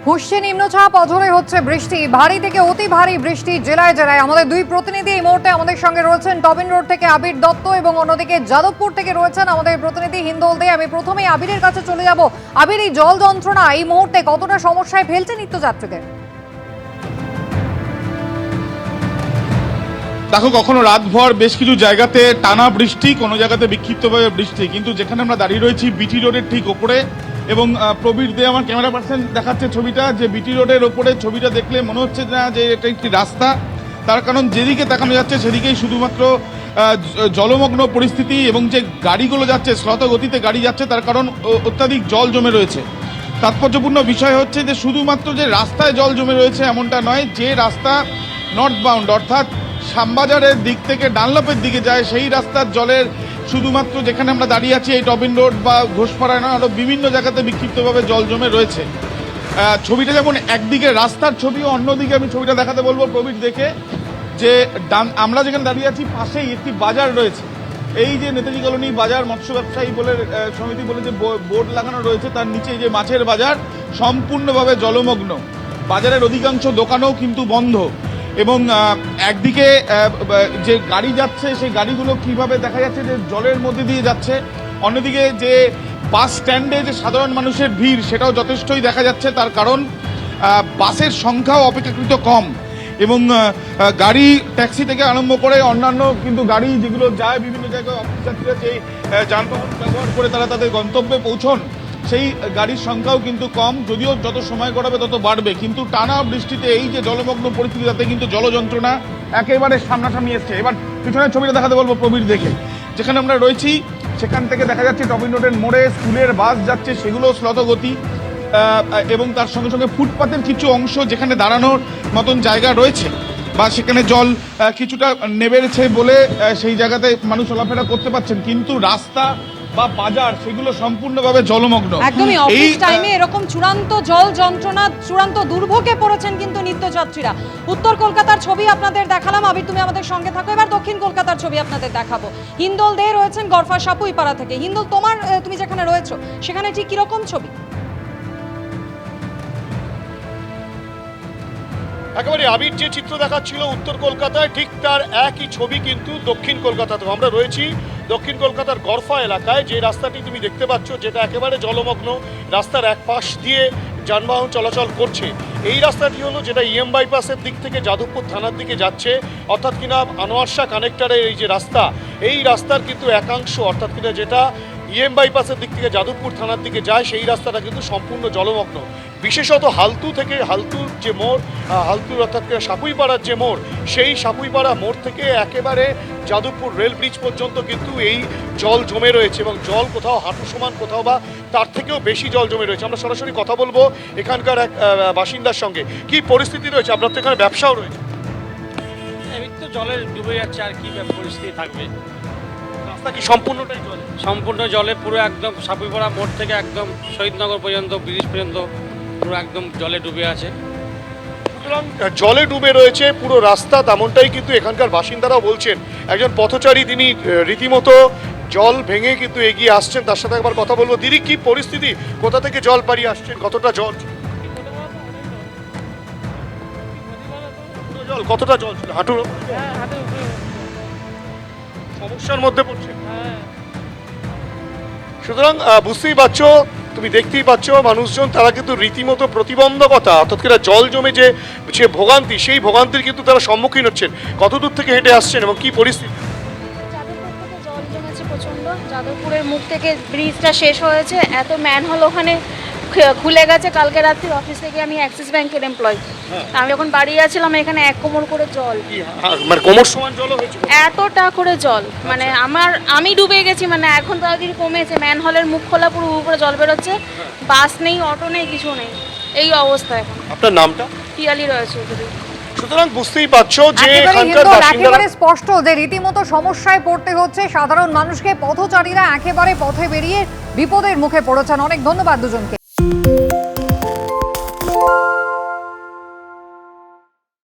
হুশে নিম্নচাপ, অঝরে হচ্ছে বৃষ্টি, ভারী থেকে অতি ভারী বৃষ্টি জেলায় জেলায়। আমাদের দুই প্রতিনিধি এই মুহূর্তে আমাদের সঙ্গে রয়েছেন। টবিন রোড থেকে আবির দত্ত এবং অন্যদিকে যাদবপুর থেকে রয়েছেন আমাদের প্রতিনিধি হিন্দোল দে। আমি প্রথমেই আবিরের কাছে চলে যাব। আবির, এই জল যন্ত্রণা এই মুহূর্তে কতটা সমস্যায় ফেলছে নিত্যযাত্রীদের? দেখো, কখনো রাতভর বেশ কিছু জায়গাতে টানা বৃষ্টি, কোনো জায়গাতে বিক্ষিপ্তভাবে বৃষ্টি, কিন্তু যেখানে আমরা দাঁড়িয়ে রয়েছি বিটি রোডের ঠিক ওপরে, এবং প্রবীর দে আমার ক্যামেরা পার্সন দেখাচ্ছে ছবিটা, যে বিটি রোডের ওপরে ছবিটা দেখলে মনে হচ্ছে না যে এটা একটি রাস্তা। তার কারণ যেদিকে তাকানো যাচ্ছে সেদিকেই শুধুমাত্র জলমগ্ন পরিস্থিতি, এবং যে গাড়িগুলো যাচ্ছে স্রোত গতিতে গাড়ি যাচ্ছে, তার কারণ অত্যাধিক জল জমে রয়েছে। তাৎপর্যপূর্ণ বিষয় হচ্ছে যে শুধুমাত্র যে রাস্তায় জল জমে রয়েছে এমনটা নয়, যে রাস্তা নর্থ বাউন্ড অর্থাৎ শ্যামবাজারের দিক থেকে ডানলপের দিকে যায় সেই রাস্তার জলের শুধুমাত্র যেখানে আমরা দাঁড়িয়ে আছি এই টবিন রোড বা ঘোষপাড়ায় নয়, আরও বিভিন্ন জায়গাতে বিক্ষিপ্তভাবে জল জমে রয়েছে। ছবিটা যেমন একদিকে রাস্তার ছবি, অন্যদিকে আমি ছবিটা দেখাতে বলবো প্রবীর দেখে, যে আমরা যেখানে দাঁড়িয়ে আছি পাশেই একটি বাজার রয়েছে। এই যে নেতাজি কলোনি বাজার মৎস্য ব্যবসায়ী বলে সমিতি বলে যে বোর্ড লাগানো রয়েছে, তার নিচে যে মাছের বাজার সম্পূর্ণভাবে জলমগ্ন। বাজারের অধিকাংশ দোকানও কিন্তু বন্ধ, এবং একদিকে যে গাড়ি যাচ্ছে সেই গাড়িগুলো কিভাবে দেখা যাচ্ছে যে জলের মধ্যে দিয়ে যাচ্ছে, অন্যদিকে যে বাস স্ট্যান্ডে যে সাধারণ মানুষের ভিড় সেটাও যথেষ্টই দেখা যাচ্ছে। তার কারণ বাসের সংখ্যাও অপেক্ষাকৃত কম, এবং গাড়ি ট্যাক্সি থেকে আরম্ভ করে অন্যান্য কিন্তু গাড়ি যেগুলো যায় বিভিন্ন জায়গায়, অফিস যাত্রীরা যেই যানবাহন ব্যবহার করে তারা তাদের গন্তব্যে পৌঁছন, সেই গাড়ির সংখ্যাও কিন্তু কম। যদিও যত সময় গড়াবে তত বাড়বে, কিন্তু টানা বৃষ্টিতে এই যে জলমগ্ন পরিস্থিতি, তাতে কিন্তু জলযন্ত্রণা একেবারে সামনাসামনি এসছে। এবার পিছনের ছবিটা দেখাতে বলবো প্রবীর দেখে, যেখানে আমরা রয়েছি সেখান থেকে দেখা যাচ্ছে টবিন রোডের মোড়ে স্কুলের বাস যাচ্ছে, সেগুলো স্লতগতি, এবং তার সঙ্গে সঙ্গে ফুটপাতের কিছু অংশ যেখানে দাঁড়ানোর মতন জায়গা রয়েছে বা সেখানে জল কিছুটা নেমেছে বলে সেই জায়গাতে মানুষ চলাফেরা করতে পারছেন, কিন্তু রাস্তা বা বাজার সেগুলো সম্পূর্ণভাবে জলমগ্ন। একদমই অফিস টাইমে এরকম চূড়ান্ত জল যন্ত্রণা, চূড়ান্ত দুর্ভোগে পড়েছেন কিন্তু নিত্যযাত্রীরা। উত্তর কলকাতার ছবি আপনাদের দেখালাম, আবির তুমি আমাদের সঙ্গে থাকো। এবার দক্ষিণ কলকাতার ছবি আপনাদের দেখাবো। হিন্দোল দে রয়েছেন গড়ফা সাপুইপাড়া থেকে। হিন্দোল, তুমি যেখানে রয়েছো সেখানে ঠিক কিরকম ছবি? একেবারে আবির যে চিত্র দেখাচ্ছিল উত্তর কলকাতায়, ঠিক তার একই ছবি কিন্তু দক্ষিণ কলকাতাতেও। আমরা রয়েছি দক্ষিণ কলকাতার গড়ফা এলাকায়, যে রাস্তাটি তুমি দেখতে পাচ্ছ যেটা একেবারে জলমগ্ন, রাস্তার এক পাশ দিয়ে যানবাহন চলাচল করছে। এই রাস্তাটি হলো যেটা ইএম বাইপাসের দিক থেকে যাদবপুর থানার দিকে যাচ্ছে, অর্থাৎ কিনা আনোয়ার শাহ কানেক্টরের এই যে রাস্তা, এই রাস্তার কিন্তু একাংশ, অর্থাৎ কিনা যেটা ইএম বাইপাসের দিক থেকে যাদবপুর থানার দিকে যায়, সেই রাস্তাটা কিন্তু সম্পূর্ণ জলমগ্ন। বিশেষত হালতুর যে মোড়, হালতুর অর্থাৎ সাপুইপাড়ার যে মোড়, সেই সাপুইপাড়া মোড় থেকে একেবারে যাদবপুর রেল ব্রিজ পর্যন্ত কিন্তু এই জল জমে রয়েছে, এবং জল কোথাও হাঁটু সমান, কোথাও বা তার থেকেও বেশি জল জমে রয়েছে। আমরা সরাসরি কথা বলবো এখানকার এক বাসিন্দার সঙ্গে। কি পরিস্থিতি রয়েছে? আপনার তো এখানে ব্যবসাও রয়েছে। এই তো জলে ডুবে যাচ্ছে, আর কি পরিস্থিতি থাকবে? রাস্তা কি সম্পূর্ণটাই জলে? সম্পূর্ণ জলে পুরো একদম সাপুইপাড়া মোড় থেকে একদম শহীদনগর পর্যন্ত, ব্রিজ পর্যন্ত পুরো একদম জলে ডুবে আছে। সুতরাং জলে ডুবে রয়েছে পুরো রাস্তা, তেমনটাই কিন্তু এখানকার বাসিন্দারাও বলছেন। একজন পথচারী তিনি রীতিমতো জল ভেঙে কিন্তু এগিয়ে আসছেন, তার সাথে একবার কথা বলবো। দিদি, কি পরিস্থিতি? কোথা থেকে জল পাড়িয়ে আসছেন? কতটা জল? জল কতটা জল ছিল? হাঁটুর সমস্যার মধ্যে পড়ছে। সুতরাং বুঝতেই পারছো, তুমি দেখতেই পাচ্ছ মানুষজন তারা কিন্তু রীতিমতো প্রতিবন্ধকতা, অর্থাৎ জল জমে যে ভোগান্তি, সেই ভোগান্তির কিন্তু তারা সম্মুখীন হচ্ছেন। কত দূর থেকে হেঁটে আসছেন এবং কি পরিস্থিতি? যাদবপুর থেকে জল জমেছে প্রচণ্ড। যাদবপুরের মুখ থেকে ব্রিজটা শেষ হয়েছে, এত ম্যানহোল ওখানে খুলে গেছে। কালকে রাত্রি অফিস থেকে, আমি অ্যাক্সিস ব্যাংকের এমপ্লয়ি, আমি যখন বাড়ি যাচ্ছিলাম এখানে এক কোমর করে জল, মানে কোমর সমান জল হয়েছে, এতটা করে জল, মানে আমি ডুবে গেছি। মানে এখন তো আগে কমেছে, ম্যানহোলের মুখ খোলা, পুরো উপরে জল বেরোচ্ছে, বাস নেই, অটো নেই, কিছু নেই, এই অবস্থা এখন। আপনার নামটা? পিয়ালি রয়েছে। সুতরাং বুঝতেই পারছো যে একেবারে স্পষ্ট যে রীতিমতো সমস্যায় পড়তে হচ্ছে সাধারণ মানুষকে। পথচারীরা একেবারে পথে বেরিয়ে বিপদের মুখে পড়েছেন। অনেক ধন্যবাদ দুজনকে।